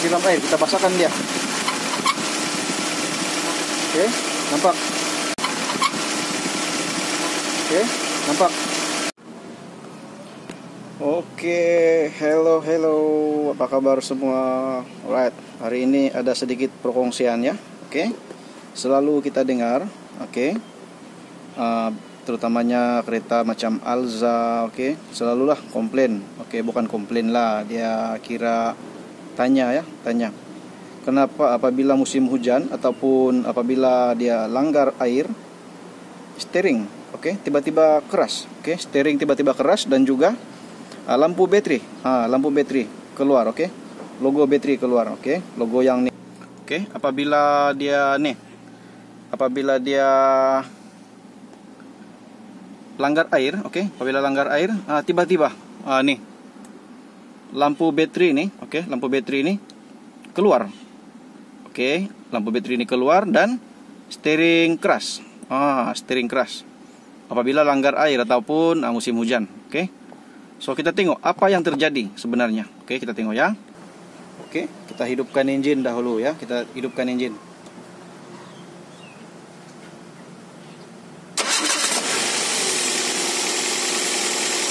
siram air, kita basahkan dia. Oke, nampak? Oke, nampak? Oke, hello, apa kabar semua? Alright, hari ini ada sedikit perkongsian ya. Oke, selalu kita dengar, oke, terutamanya kereta macam Alza, oke, selalulah komplain. Oke, bukan komplain lah, dia kira tanya ya, tanya. Kenapa apabila musim hujan ataupun apabila dia langgar air, steering, oke, tiba-tiba keras, oke, steering tiba-tiba keras, dan juga lampu bateri, lampu bateri keluar, oke, logo bateri keluar, oke, logo yang nih, oke, apabila dia langgar air, oke, apabila langgar air, tiba-tiba, nih, lampu bateri ini, oke, lampu bateri ini keluar. Oke, lampu bateri ini keluar dan steering keras. Steering keras apabila langgar air ataupun musim hujan. Oke. So, kita tengok apa yang terjadi sebenarnya. Oke, kita tengok ya. Oke, kita hidupkan engine dahulu ya. Kita hidupkan engine.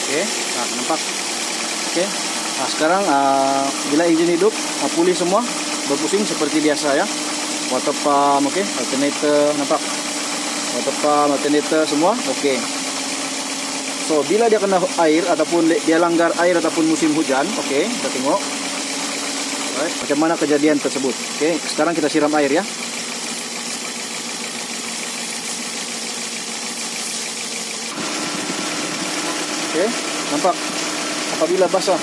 Oke, nampak. Oke. Sekarang bila engine hidup, pulih semua, berpusing seperti biasa ya. Water pump, oke, alternator, nampak. Water pump, alternator semua, oke. So, bila dia kena air ataupun dia langgar air ataupun musim hujan, oke, kita tengok. Alright, macam mana kejadian tersebut. Oke, sekarang kita siram air ya. Oke, nampak. Apabila basah,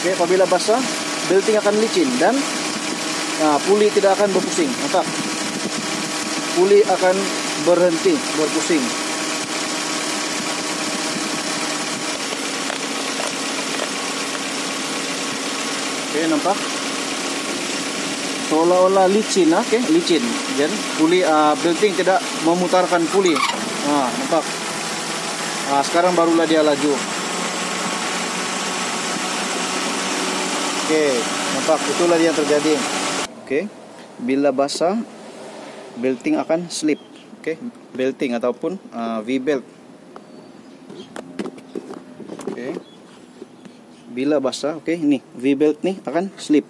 oke, apabila basah, belting akan licin dan puli tidak akan berpusing. Nampak? Puli akan berhenti berpusing. Oke, nampak? Seolah-olah licin, oke, licin. Jadi puli belting tidak memutarkan puli. Nampak? Sekarang barulah dia laju. Oke, nampak, itulah yang terjadi. Oke, bila basah, belting akan slip. Oke, belting ataupun V-belt. Oke, bila basah, oke, ini V-belt nih akan slip.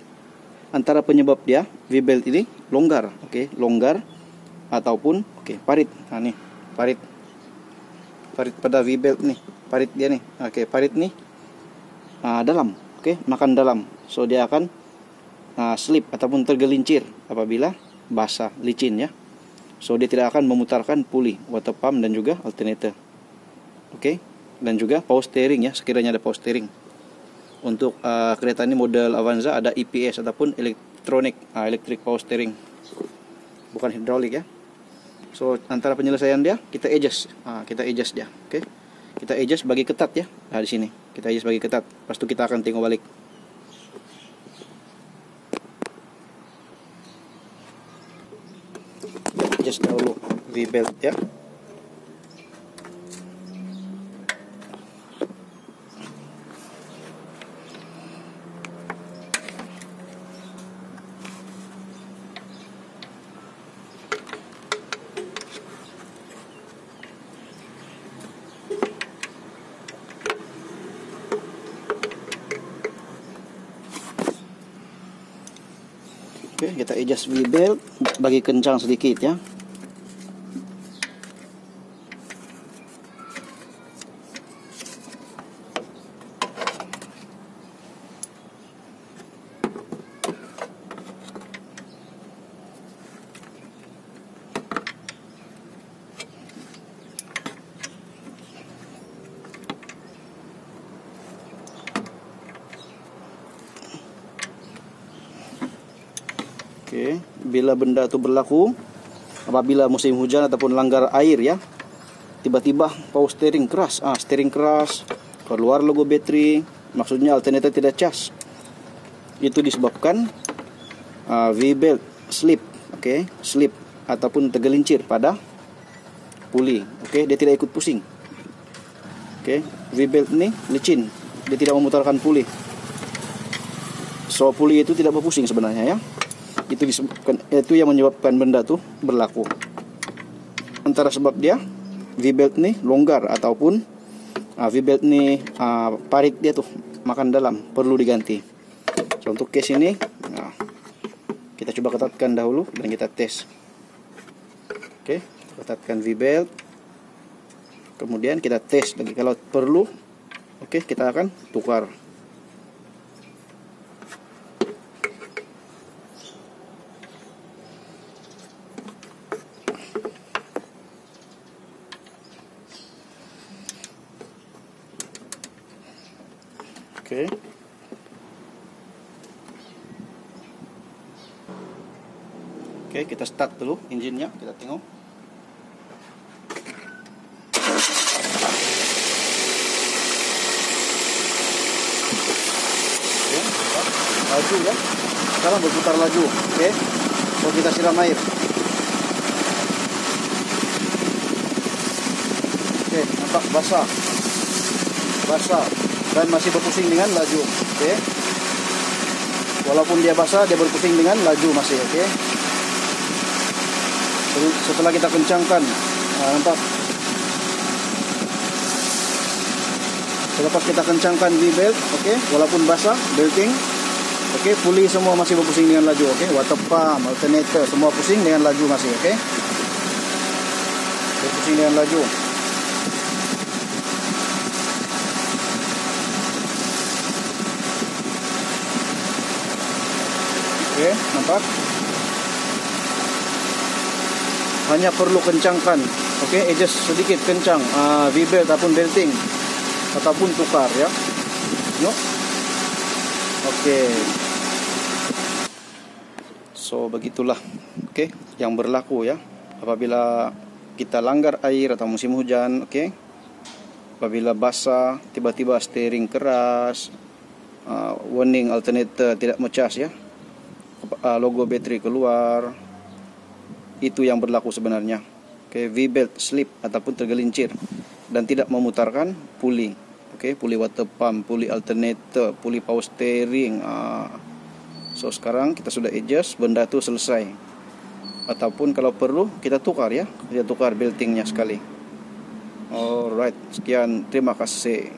Antara penyebab dia V-belt ini longgar, oke, longgar ataupun parit. Nih, parit pada V-belt nih, parit dia nih. Oke, parit nih dalam. Oke, makan dalam. So, dia akan slip ataupun tergelincir apabila basah, licin ya. So, dia tidak akan memutarkan puli, water pump dan juga alternator. Oke, dan juga power steering ya, sekiranya ada power steering. Untuk kereta ini model Avanza ada EPS ataupun electric power steering. Bukan hidrolik ya. So, antara penyelesaian dia kita adjust. Kita adjust dia, oke. Kita adjust bagi ketat ya. Di sini kita adjust bagi ketat. Lepas itu kita akan tengok balik. Adjust dahulu V-belt ya. Oke, kita adjust V-belt bagi kencang sedikit ya. Oke, bila benda itu berlaku apabila musim hujan ataupun langgar air ya, tiba-tiba power steering keras, steering keras, keluar logo bateri, maksudnya alternator tidak cas. Itu disebabkan V-belt slip, oke, slip ataupun tergelincir pada puli. Oke, dia tidak ikut pusing. Oke, V-belt ini licin, dia tidak memutarkan puli. So puli itu tidak berpusing sebenarnya ya. Itu yang menyebabkan benda tuh berlaku. Antara sebab dia V-belt nih longgar ataupun V-belt nih parit dia tuh makan dalam, perlu diganti. So untuk case ini kita coba ketatkan dahulu dan kita tes. Oke, ketatkan V-belt. Kemudian kita tes lagi kalau perlu. Oke, kita akan tukar. Oke. Oke, kita start dulu engine-nya, kita tengok. Oke, laju ya. Sekarang berputar laju. Oke. So kita siram air. Oke, nampak basah. Basah. Dan masih berpusing dengan laju. Oke. Walaupun dia basah, dia berpusing dengan laju masih. Oke. Setelah kita kencangkan, nampak. Selepas kita kencangkan V-belt, oke, walaupun basah, belting, oke, puli semua masih berpusing dengan laju. Oke, water pump, alternator, semua pusing dengan laju masih. Oke, berpusing dengan laju. Oke, nampak? Hanya perlu kencangkan. Oke, adjust sedikit kencang V-belt ataupun belting ataupun tukar ya. No? Oke. So begitulah. Oke, yang berlaku ya. Apabila kita langgar air atau musim hujan, oke. Apabila basah, tiba-tiba steering keras, warning alternator tidak mecas ya. Logo bateri keluar, itu yang berlaku sebenarnya. Oke, V-belt slip ataupun tergelincir dan tidak memutarkan puli. Oke, puli water pump, puli alternator, puli power steering. So sekarang kita sudah adjust, benda itu selesai. Ataupun kalau perlu kita tukar ya, kita tukar beltingnya sekali. Alright, sekian, terima kasih.